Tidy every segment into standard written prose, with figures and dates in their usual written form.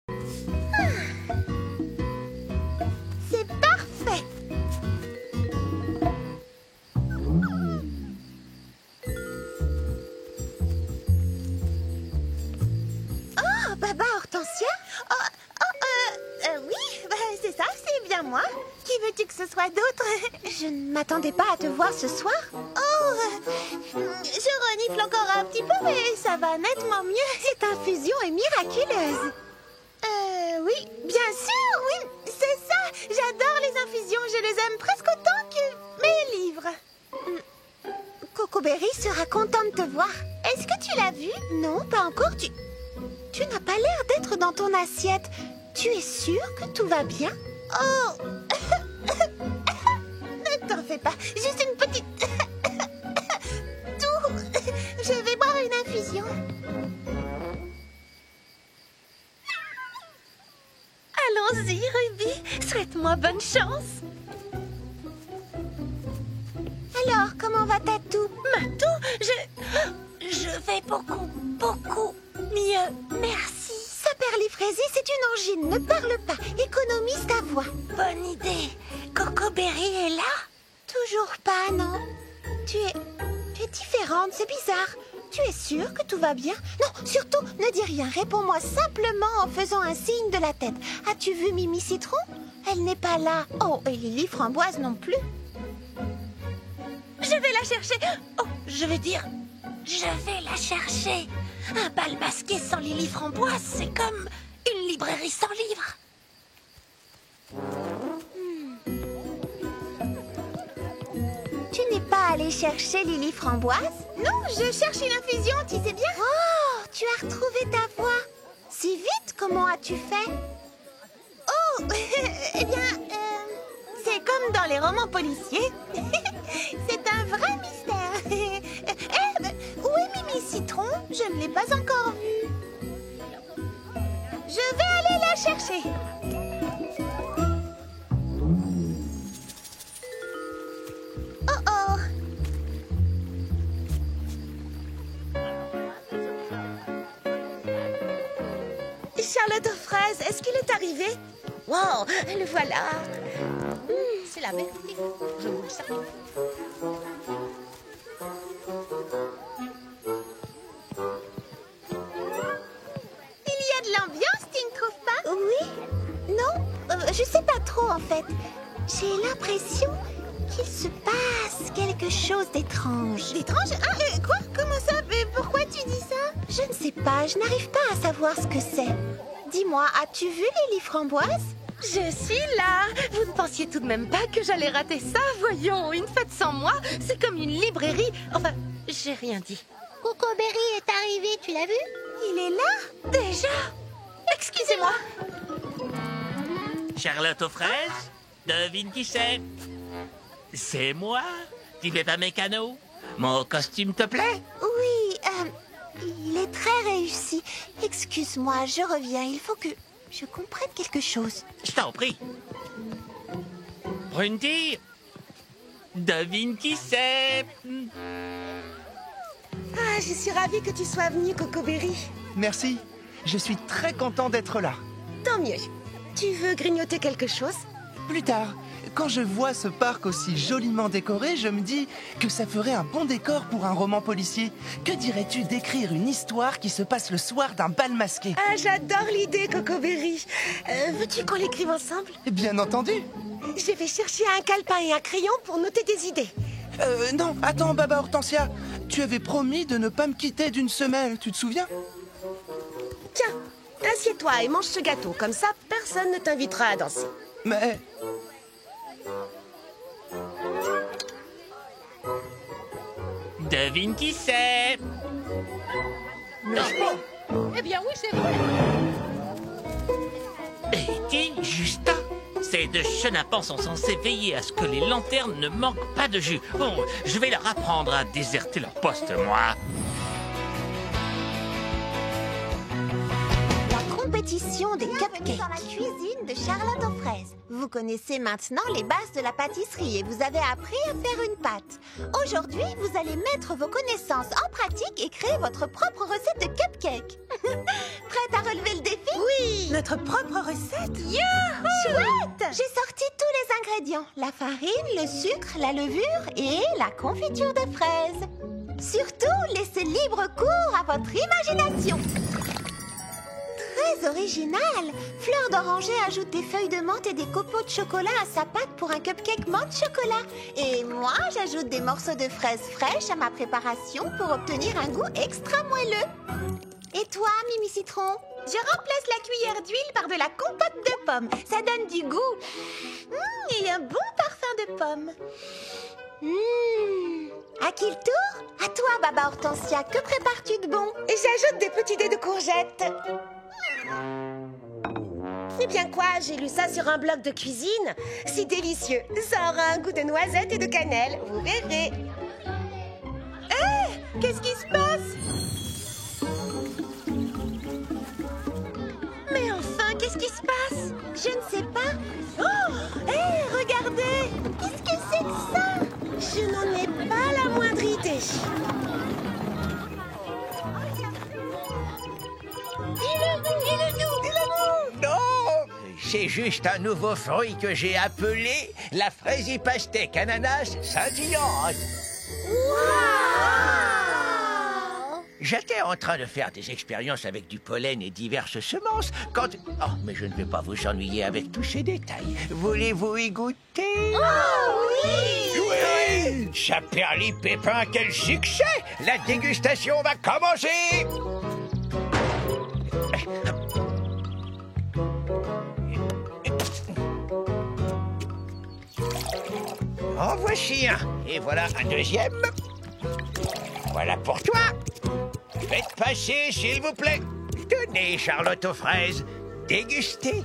C'est parfait. Oh, Baba Hortensia? Oui, c'est ça, c'est bien moi. Qui veux-tu que ce soit d'autre? Je ne m'attendais pas à te voir ce soir. Oh, je renifle encore un petit peu, mais ça va nettement mieux. Cette infusion est miraculeuse. Oui, bien sûr, oui, c'est ça. J'adore les infusions, je les aime presque autant que mes livres. Cocoberry sera content de te voir. Est-ce que tu l'as vu? Non, pas encore. Tu n'as pas l'air d'être dans ton assiette. Tu es sûre que tout va bien? Oh! Ne t'en fais pas, juste une petite... Tout... Je vais boire une infusion. Allons-y, Ruby. Souhaite-moi bonne chance. Alors, comment va Tatou? Matou, je vais beaucoup mieux. Merci. Sa perlifrésie, c'est une angine. Ne parle pas. Économise ta voix. Bonne idée. Cocoberry est là? Toujours pas, non. Tu es différente, c'est bizarre. Tu es sûre que tout va bien? Non, surtout, ne dis rien. Réponds-moi simplement en faisant un signe de la tête. As-tu vu Mimi Citron? Elle n'est pas là. Oh, et Lily Framboise non plus. Je vais la chercher. Oh, je vais la chercher. Un bal masqué sans Lily Framboise, c'est comme une librairie sans livres. Tu n'es pas allée chercher Lily Framboise? Non, je cherche une infusion, tu sais bien. Oh, tu as retrouvé ta voix. Si vite, comment as-tu fait? Oh, eh bien, c'est comme dans les romans policiers. C'est un vrai mystère. Où est Mimi Citron? Je ne l'ai pas encore vue. Je vais aller la chercher. Oh oh. Charlotte aux fraises, est-ce qu'il est arrivé? Wow, le voilà. C'est la vérité. Je vous le savais. Il y a de l'ambiance, tu ne trouves pas? Oui. Non, je sais pas trop en fait. J'ai l'impression qu'il se passe quelque chose d'étrange. D'étrange? Ah, quoi? Comment ça? Pourquoi tu dis ça? Je ne sais pas, je n'arrive pas à savoir ce que c'est. Dis-moi, as-tu vu Lily Framboise? Je suis là. Vous ne pensiez tout de même pas que j'allais rater ça? Voyons, une fête sans moi, c'est comme une librairie. Enfin, j'ai rien dit. Cocoberry est arrivé, tu l'as vu? Il est là? Déjà? Excusez-moi. Charlotte aux fraises, devine qui c'est? C'est moi. Tu fais pas mécano? Mon costume te plaît? Oui, il est très réussi. Excuse-moi, je reviens. Il faut que je comprenne quelque chose. Je t'en prie. Brunty, devine qui c'est? Ah, je suis ravie que tu sois venue, Cocoberry. Merci. Je suis très content d'être là. Tant mieux. Tu veux grignoter quelque chose? Plus tard, quand je vois ce parc aussi joliment décoré, je me dis que ça ferait un bon décor pour un roman policier. Que dirais-tu d'écrire une histoire qui se passe le soir d'un bal masqué? Ah, j'adore l'idée, Cocoberry. Veux-tu qu'on l'écrive ensemble? Bien entendu. Je vais chercher un calepin et un crayon pour noter des idées. Non, attends, Baba Hortensia. Tu avais promis de ne pas me quitter d'une semelle, tu te souviens? Tiens, assieds-toi et mange ce gâteau. Comme ça, personne ne t'invitera à danser. Mais... Devine qui c'est? Eh bien oui, c'est vrai. Est-il Justin? Ces deux chenapans sont censés veiller à ce que les lanternes ne manquent pas de jus. Bon, je vais leur apprendre à déserter leur poste, moi. La compétition fabrication des cupcakes. Dans la cuisine de Charlotte aux fraises. Vous connaissez maintenant les bases de la pâtisserie et vous avez appris à faire une pâte. Aujourd'hui, vous allez mettre vos connaissances en pratique et créer votre propre recette de cupcakes. Prête à relever le défi? Oui! Notre propre recette? Youhou! Chouette! J'ai sorti tous les ingrédients. La farine, le sucre, la levure et la confiture de fraises. Surtout, laissez libre cours à votre imagination. Très original! Fleur d'oranger ajoute des feuilles de menthe et des copeaux de chocolat à sa pâte pour un cupcake menthe chocolat. Et moi, j'ajoute des morceaux de fraises fraîches à ma préparation pour obtenir un goût extra moelleux. Et toi, Mimi Citron? Je remplace la cuillère d'huile par de la compote de pommes. Ça donne du goût. Et un bon parfum de pommes. À qui le tour? À toi, Baba Hortensia. Que prépares-tu de bon? Et j'ajoute des petits dés de courgettes. Eh bien quoi, j'ai lu ça sur un blog de cuisine. C'est délicieux. Ça aura un goût de noisette et de cannelle. Vous verrez. Hé! Qu'est-ce qui se passe? Mais enfin, qu'est-ce qui se passe? Je ne sais pas. Oh! Hé, regardez! Qu'est-ce que c'est que ça? Je n'en ai pas la moindre idée. Non, c'est juste un nouveau fruit que j'ai appelé la fraise pastèque ananas scintillante. J'étais en train de faire des expériences avec du pollen et diverses semences quand... Oh, mais je ne vais pas vous ennuyer avec tous ces détails. Voulez-vous y goûter? Oh oui! Oui! Chaperly Pépin, quel succès! La dégustation va commencer! En voici un. Et voilà un deuxième. Voilà pour toi. Faites passer, s'il vous plaît. Tenez, Charlotte aux fraises. Dégustez.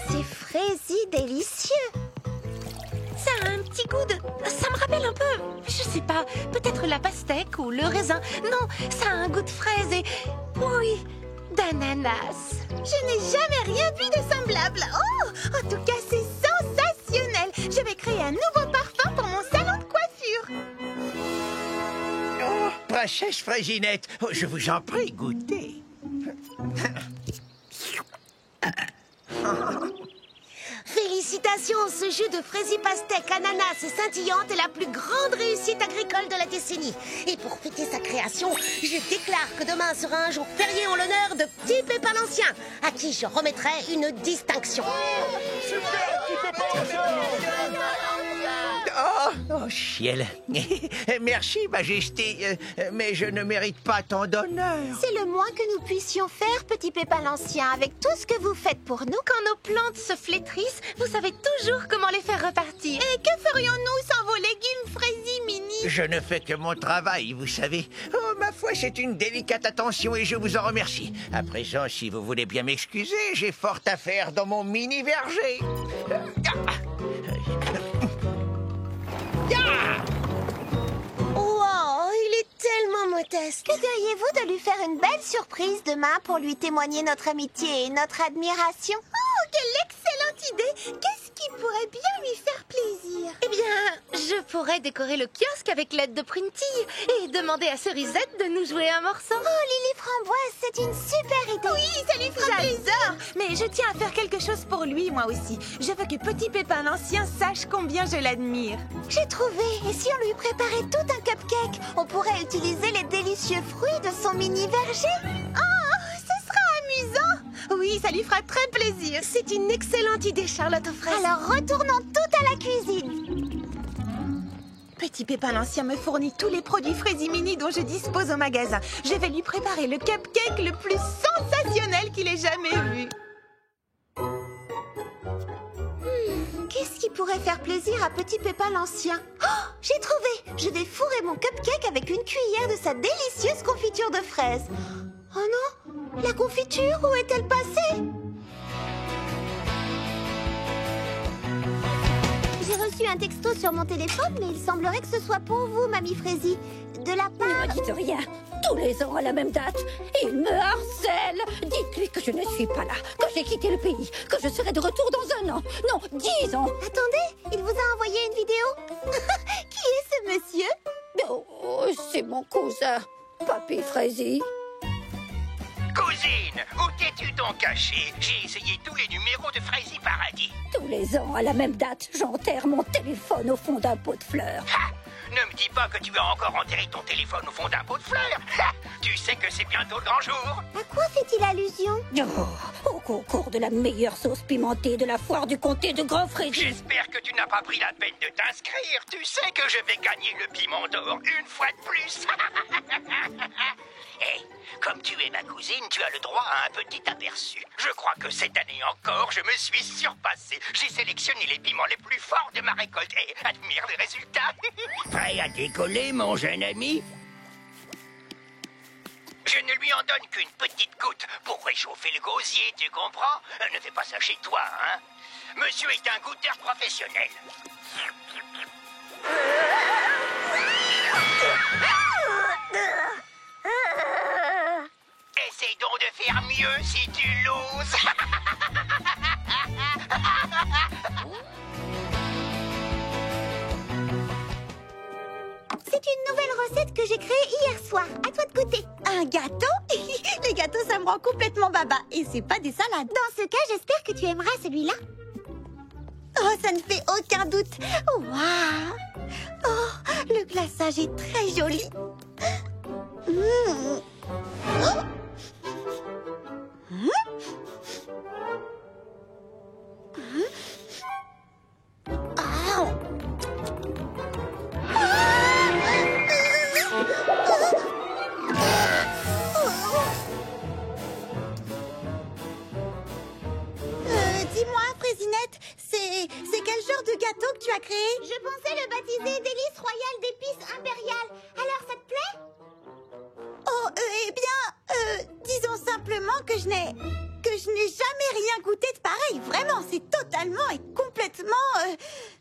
C'est fraisi délicieux. Ça a un petit goût de... Ça me rappelle un peu, je sais pas, peut-être la pastèque ou le raisin. Non, ça a un goût de fraise et... Oui, d'ananas. Je n'ai jamais rien vu de semblable. Oh, en tout cas, c'est sensationnel. Je vais créer un nouveau parfum pour mon salon de coiffure. Oh, princesse Fraisinette, oh, je vous en prie, goûtez. Félicitations, ce jus de fraisier pastèque ananas scintillante est la plus grande réussite agricole de la décennie. Et pour fêter sa création, je déclare que demain sera un jour férié en l'honneur de Petit Pépin l'Ancien, à qui je remettrai une distinction. Oh, ciel. Merci, Majesté, mais je ne mérite pas tant d'honneur. C'est le moins que nous puissions faire, Petit Pépin l'Ancien, avec tout ce que vous faites pour nous. Quand nos plantes se flétrissent, vous savez toujours comment les faire repartir. Et que ferions-nous sans vos légumes fraisi, Mini? Je ne fais que mon travail, vous savez. Oh, ma foi, c'est une délicate attention et je vous en remercie. À présent, si vous voulez bien m'excuser, j'ai fort à faire dans mon mini-verger. Wow, il est tellement modeste. Que diriez-vous de lui faire une belle surprise demain pour lui témoigner notre amitié et notre admiration? Oh, quelle excellente idée! Qu'est-ce qui pourrait bien lui faire plaisir? Eh bien, je pourrais décorer le kiosque avec l'aide de Printy et demander à Cerisette de nous jouer un morceau. Oh, Lily Framboise, c'est une super idée! Oui, ça lui fera plaisir! Mais je tiens à faire quelque chose pour lui, moi aussi. Je veux que Petit Pépin l'Ancien sache combien je l'admire. J'ai trouvé! Et si on lui préparait tout un cupcake, on pourrait utiliser les délicieux fruits de son mini-verger? Oh, ce sera amusant! Oui, ça lui fera très plaisir. C'est une excellente idée, Charlotte aux fraises. Alors retournons tout à la cuisine. Petit Pépin l'Ancien me fournit tous les produits Fraisi Mini dont je dispose au magasin. Je vais lui préparer le cupcake le plus sensationnel qu'il ait jamais vu. Qu'est-ce qui pourrait faire plaisir à Petit Pépin l'Ancien? Oh, j'ai trouvé! Je vais fourrer mon cupcake avec une cuillère de sa délicieuse confiture de fraises. Oh non! La confiture, où est-elle passée? J'ai reçu un texto sur mon téléphone, mais il semblerait que ce soit pour vous, Mamie Fraisi. De la part... Ne me dites rien. tous les ans à la même date. Il me harcèle. Dites-lui que je ne suis pas là, que j'ai quitté le pays, que je serai de retour dans 1 an. Non, 10 ans. Attendez, il vous a envoyé une vidéo. Qui est ce monsieur? Oh, c'est mon cousin, Papy Frézy. Cousine, où t'es-tu donc cachée? J'ai essayé tous les numéros de Frézy Paradis. Tous les ans à la même date, j'enterre mon téléphone au fond d'un pot de fleurs. Ha! Ne me dis pas que tu vas encore enterrer ton téléphone au fond d'un pot de fleurs. Ha! Tu sais que c'est bientôt le grand jour. À quoi fait-il allusion? Oh, au concours de la meilleure sauce pimentée de la foire du comté de Grand Frézy. J'espère que tu n'as pas pris la peine de t'inscrire. Tu sais que je vais gagner le piment d'or une fois de plus. Hé, comme tu es ma cousine, tu as le droit à un petit aperçu. Je crois que cette année encore, je me suis surpassé. J'ai sélectionné les piments les plus forts de ma récolte et admire les résultats. Prêt à décoller, mon jeune ami? Je ne lui en donne qu'une petite goutte pour réchauffer le gosier, tu comprends? Ne fais pas ça chez toi, hein? Monsieur est un goûteur professionnel. Essaye donc de faire mieux si tu l'oses. C'est une nouvelle recette que j'ai créée hier soir. À toi de goûter. Un gâteau? Les gâteaux, ça me rend complètement baba. Et c'est pas des salades. Dans ce cas, j'espère que tu aimeras celui-là. Oh, ça ne fait aucun doute. Waouh! Oh, le glaçage est très joli. Mmh. Oh. Mmh. Mmh. Ah. Dis-moi, Frézinette, c'est quel genre de gâteau que tu as créé? Je pensais le baptiser délice royale d'épices impériales. Alors, ça te plaît? Oh, eh bien, disons simplement que je n'ai jamais rien goûté de pareil. Vraiment, c'est totalement et complètement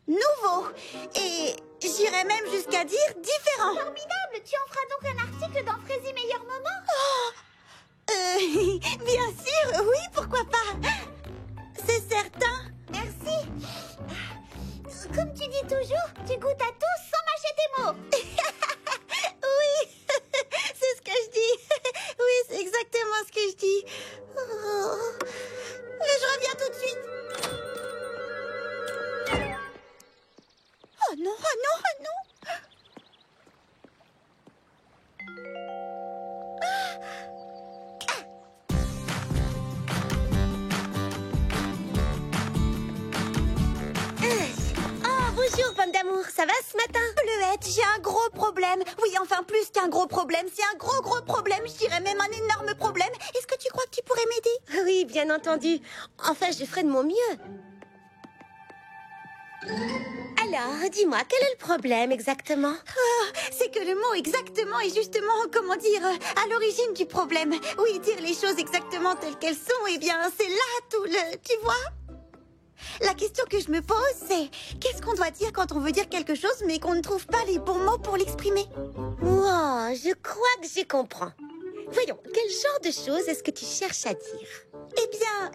nouveau. Et j'irais même jusqu'à dire différent. Formidable. Tu en feras donc un article dans Frézy Meilleur Moment? Bien sûr, oui, pourquoi pas. C'est certain. Merci. Comme tu dis toujours, tu goûtes à tout sans mâcher tes mots. Oui, c'est ce que je dis. Oui, c'est exactement ce que je dis. Oh. Je reviens tout de suite. Oh non, oh non, oh non. Bonjour, pomme d'amour, ça va ce matin? Bleuette, j'ai un gros problème. Oui, enfin plus qu'un gros problème, c'est un gros problème, je dirais même un énorme problème. Est-ce que tu crois que tu pourrais m'aider? Oui, bien entendu. Enfin, je ferai de mon mieux. Alors, dis-moi, quel est le problème exactement? C'est que le mot exactement est justement, comment dire, à l'origine du problème. Oui, dire les choses exactement telles qu'elles sont, eh bien, c'est là tout le... Tu vois? La question que je me pose, c'est qu'est-ce qu'on doit dire quand on veut dire quelque chose mais qu'on ne trouve pas les bons mots pour l'exprimer? Wow, je crois que j'y comprends. Voyons, quel genre de choses est-ce que tu cherches à dire? Eh bien,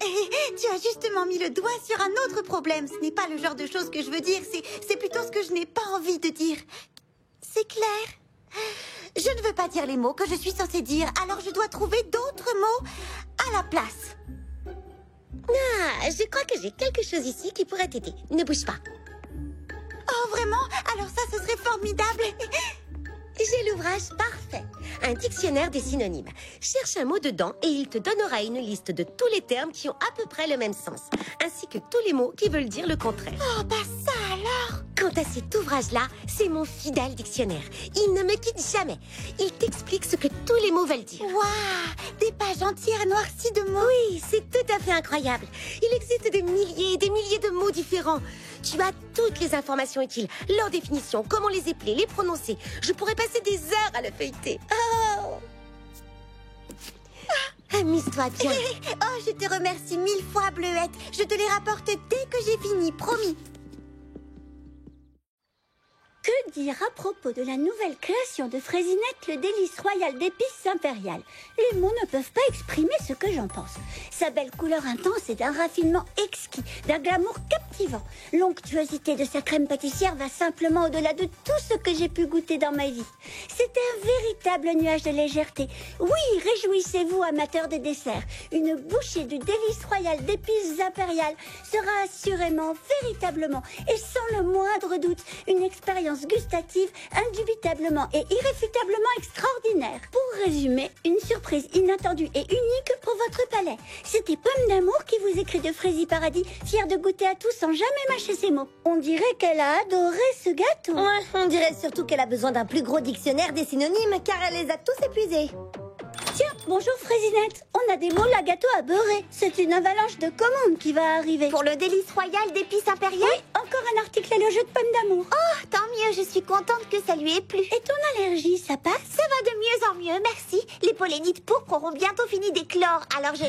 tu as justement mis le doigt sur un autre problème. Ce n'est pas le genre de choses que je veux dire, c'est plutôt ce que je n'ai pas envie de dire. C'est clair? Je ne veux pas dire les mots que je suis censée dire, alors je dois trouver d'autres mots à la place. Ah, je crois que j'ai quelque chose ici qui pourrait t'aider. Ne bouge pas. Oh, vraiment? Alors ça, ce serait formidable. J'ai l'ouvrage parfait. Un dictionnaire des synonymes. Cherche un mot dedans et il te donnera une liste de tous les termes qui ont à peu près le même sens, ainsi que tous les mots qui veulent dire le contraire. Oh, bah ça alors! Quant à cet ouvrage-là, c'est mon fidèle dictionnaire. Il ne me quitte jamais. Il t'explique ce que tous les mots veulent dire. Waouh! Des pages entières noircies de mots. Oui, c'est tout à fait incroyable. Il existe des milliers et des milliers de mots différents. Tu as toutes les informations utiles, leurs définitions, comment les épeler, les prononcer. Je pourrais passer des heures à le feuilleter. Oh! Amuse-toi bien. Oh, je te remercie 1000 fois, Bleuette. Je te les rapporte dès que j'ai fini, promis. Que dire à propos de la nouvelle création de Fraisinette, le délice royal d'épices impériales? Les mots ne peuvent pas exprimer ce que j'en pense. Sa belle couleur intense est d'un raffinement exquis, d'un glamour captivant. L'onctuosité de sa crème pâtissière va simplement au-delà de tout ce que j'ai pu goûter dans ma vie. C'est un véritable nuage de légèreté. Oui, réjouissez-vous, amateurs de desserts. Une bouchée du délice royal d'épices impériales sera assurément, véritablement et sans le moindre doute une expérience gustative indubitablement et irréfutablement extraordinaire. Pour résumer, une surprise inattendue et unique pour votre palais. C'était Pomme d'Amour qui vous écrit de Fraisie Paradis, fière de goûter à tout sans jamais mâcher ses mots. On dirait qu'elle a adoré ce gâteau. Ouais, on dirait surtout qu'elle a besoin d'un plus gros dictionnaire des synonymes car elle les a tous épuisés. Tiens, bonjour Fraisinette, on a des moules à gâteau à beurrer. C'est une avalanche de commandes qui va arriver. Pour le délice royal d'épices impériales? Oui, encore un article à le jeu de Pomme d'Amour. Oh, tant mieux, je suis contente que ça lui ait plu. Et ton allergie, ça passe? Ça va de mieux en mieux, merci. Les pollénites pourpres auront bientôt fini d'éclore, alors je...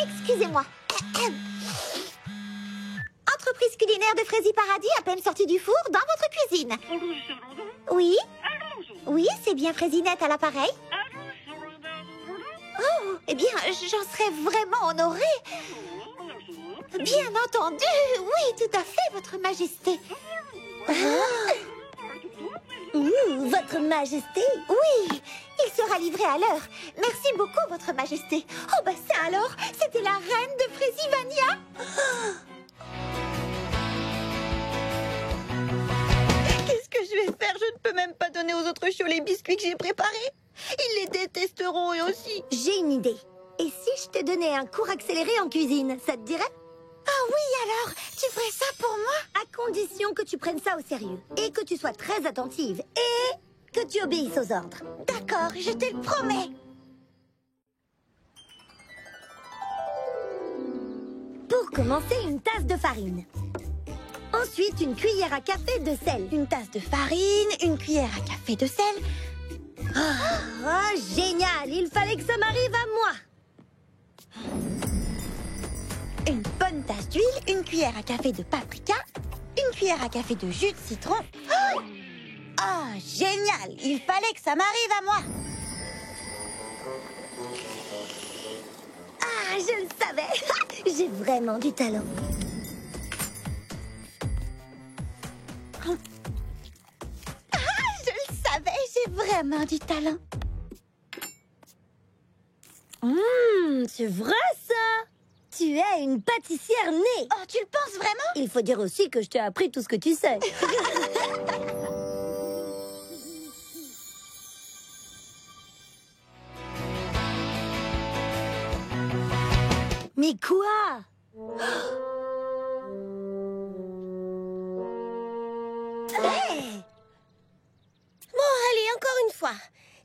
Excusez-moi. Entreprise culinaire de Fraisie Paradis, à peine sortie du four, dans votre cuisine. Oui? Oui, c'est bien Fraisinette à l'appareil. Oh, eh bien, j'en serais vraiment honorée. Bien entendu, oui, tout à fait, Votre Majesté. Votre Majesté? Oui, il sera livré à l'heure. Merci beaucoup, Votre Majesté. Oh, bah ça alors, c'était la reine de Fraisivania. Qu'est-ce que je vais faire? Je ne peux même pas donner aux autres chiots les biscuits que j'ai préparés. Ils les détesteront eux aussi. J'ai une idée. Et si je te donnais un cours accéléré en cuisine, ça te dirait? Ah oui, alors, tu ferais ça pour moi? À condition que tu prennes ça au sérieux. Et que tu sois très attentive. Et que tu obéisses aux ordres. D'accord, je te le promets. Pour commencer, une tasse de farine. Ensuite, une cuillère à café de sel. Une tasse de farine, une cuillère à café de sel. Oh, génial! Il fallait que ça m'arrive à moi. Une bonne tasse d'huile, une cuillère à café de paprika, une cuillère à café de jus de citron. Ah, génial! Il fallait que ça m'arrive à moi. Ah, je le savais! J'ai vraiment du talent. Je le savais, j'ai vraiment du talent. C'est vrai ça! Tu es une pâtissière née! Oh, tu le penses vraiment? Il faut dire aussi que je t'ai appris tout ce que tu sais. Mais quoi? Hey! Bon, allez, encore une fois.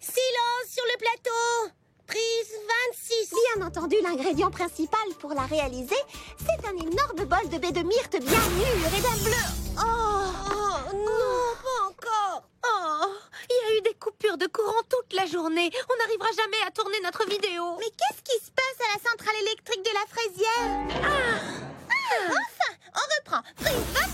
Silence sur le plateau. Prise 26. Bien entendu, l'ingrédient principal pour la réaliser, c'est un énorme bol de baies de myrte bien mûr et d'un bleu. Oh non, pas encore. Oh, il y a eu des coupures de courant toute la journée. On n'arrivera jamais à tourner notre vidéo. Mais qu'est-ce qui se passe à la centrale électrique de la Fraisière? Enfin, on reprend. Prise 20.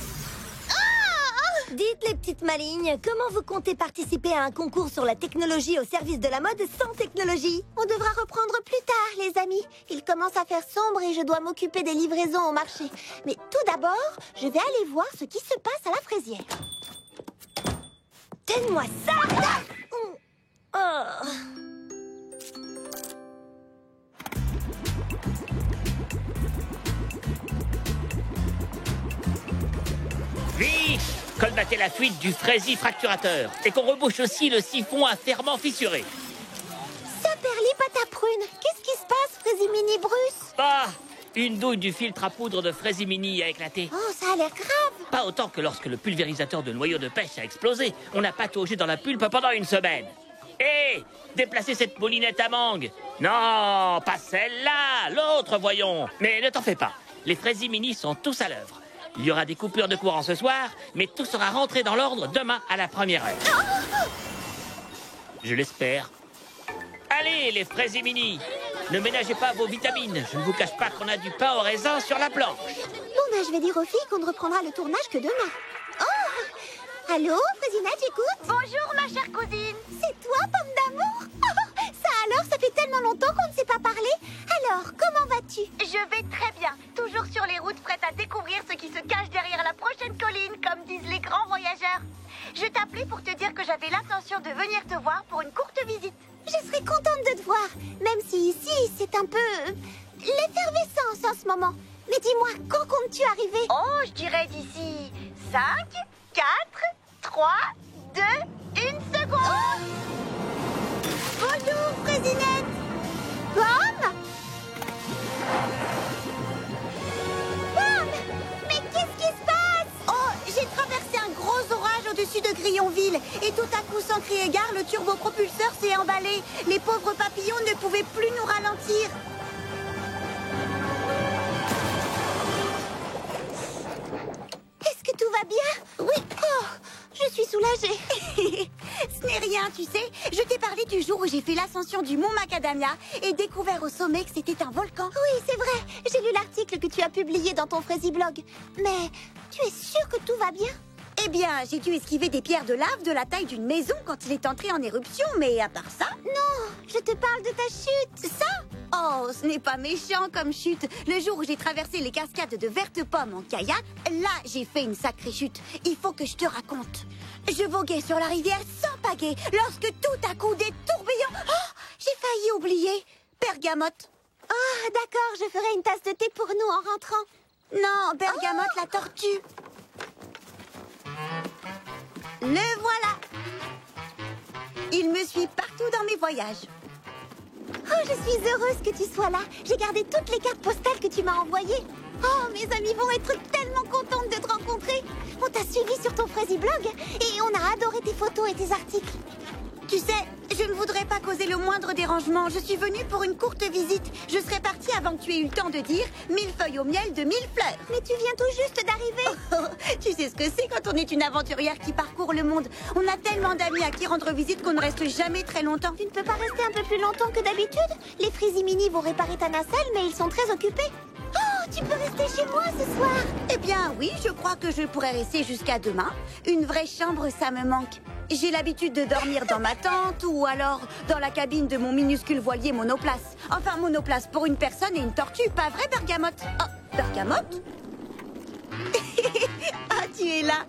Dites les petites malignes, comment vous comptez participer à un concours sur la technologie au service de la mode sans technologie? On devra reprendre plus tard, les amis. Il commence à faire sombre et je dois m'occuper des livraisons au marché. Mais tout d'abord, je vais aller voir ce qui se passe à la Fraisière. Donne-moi ça! Oh. Vite! Colmatez la fuite du Fraisie fracturateur et qu'on rebouche aussi le siphon à ferment fissuré. Saperli pataprune, qu'est-ce qui se passe, Fraisimini Bruce? Ah! Une douille du filtre à poudre de Fraisimini a éclaté. Oh, ça a l'air grave. Pas autant que lorsque le pulvérisateur de noyaux de pêche a explosé. On a pataugé dans la pulpe pendant une semaine. Hé! Déplacez cette moulinette à mangue. Non, pas celle-là, l'autre, voyons. Mais ne t'en fais pas, les Fraisimini sont tous à l'œuvre. Il y aura des coupures de courant ce soir, mais tout sera rentré dans l'ordre demain à la première heure. Je l'espère. Allez, les Fraisimini, ne ménagez pas vos vitamines. Je ne vous cache pas qu'on a du pain au raisin sur la planche. Bon, ben, je vais dire aux filles qu'on ne reprendra le tournage que demain. Oh! Allô, Fraisinette, j'écoute. Bonjour, ma chère cousine. C'est toi, Pomme d'amour? Ça alors, ça fait tellement longtemps qu'on ne s'est pas parlé. Alors, comment vas-tu? Je vais très bien. Toujours sur les routes, prête à découvrir ce qui se cache derrière la prochaine colline, comme disent les grands voyageurs. Je t'appelais pour te dire que j'avais l'intention de venir te voir pour une courte visite. Je serais contente de te voir, même si ici, c'est un peu... l'effervescence en ce moment. Mais dis-moi, quand comptes-tu arriver? Oh, je dirais d'ici 5, 4, 3, 2, 1 seconde. Bonjour, Fraisinette. Pomme? Pomme! Mais qu'est-ce qui se passe? Oh, j'ai traversé un gros orage au-dessus de Grillonville. Et tout à coup, sans crier gare, le turbopropulseur s'est emballé. Les pauvres papillons ne pouvaient plus nous ralentir. Est-ce que tout va bien? Oui. Oh, je suis soulagée. Ce n'est rien, tu sais. Je t'ai parlé du jour où j'ai fait l'ascension du mont Macadamia et découvert au sommet que c'était un volcan. Oui, c'est vrai. J'ai lu l'article que tu as publié dans ton Fraisiblog. Mais tu es sûre que tout va bien? Eh bien, j'ai dû esquiver des pierres de lave de la taille d'une maison quand il est entré en éruption, mais à part ça... Non, je te parle de ta chute. Ça? Oh, ce n'est pas méchant comme chute. Le jour où j'ai traversé les cascades de Verte Pomme en kayak, là, j'ai fait une sacrée chute. Il faut que je te raconte. Je voguais sur la rivière sans pagaie lorsque tout à coup des tourbillons... Oh, j'ai failli oublier. Bergamote. Oh, d'accord, je ferai une tasse de thé pour nous en rentrant. Non, Bergamote la tortue. Le voilà. Il me suit partout dans mes voyages. Oh, je suis heureuse que tu sois là. J'ai gardé toutes les cartes postales que tu m'as envoyées. Oh, mes amis vont être tellement contentes de te rencontrer. On t'a suivi sur ton Fraisiblog et on a adoré tes photos et tes articles. Tu sais, je ne voudrais pas causer le moindre dérangement. Je suis venue pour une courte visite. Je serais partie avant que tu aies eu le temps de dire 1000 feuilles au miel de 1000 fleurs. Mais tu viens tout juste d'arriver. Oh, tu sais ce que c'est quand on est une aventurière qui parcourt le monde. On a tellement d'amis à qui rendre visite qu'on ne reste jamais très longtemps. Tu ne peux pas rester un peu plus longtemps que d'habitude? Les Fraisimini vont réparer ta nacelle, mais ils sont très occupés. Oh, tu peux rester chez moi ce soir? Eh bien, oui, je crois que je pourrais rester jusqu'à demain. Une vraie chambre, ça me manque. J'ai l'habitude de dormir dans ma tente ou alors dans la cabine de mon minuscule voilier monoplace. Enfin, monoplace pour une personne et une tortue, pas vrai, Bergamote? Oh, Bergamote? Ah, tu es là.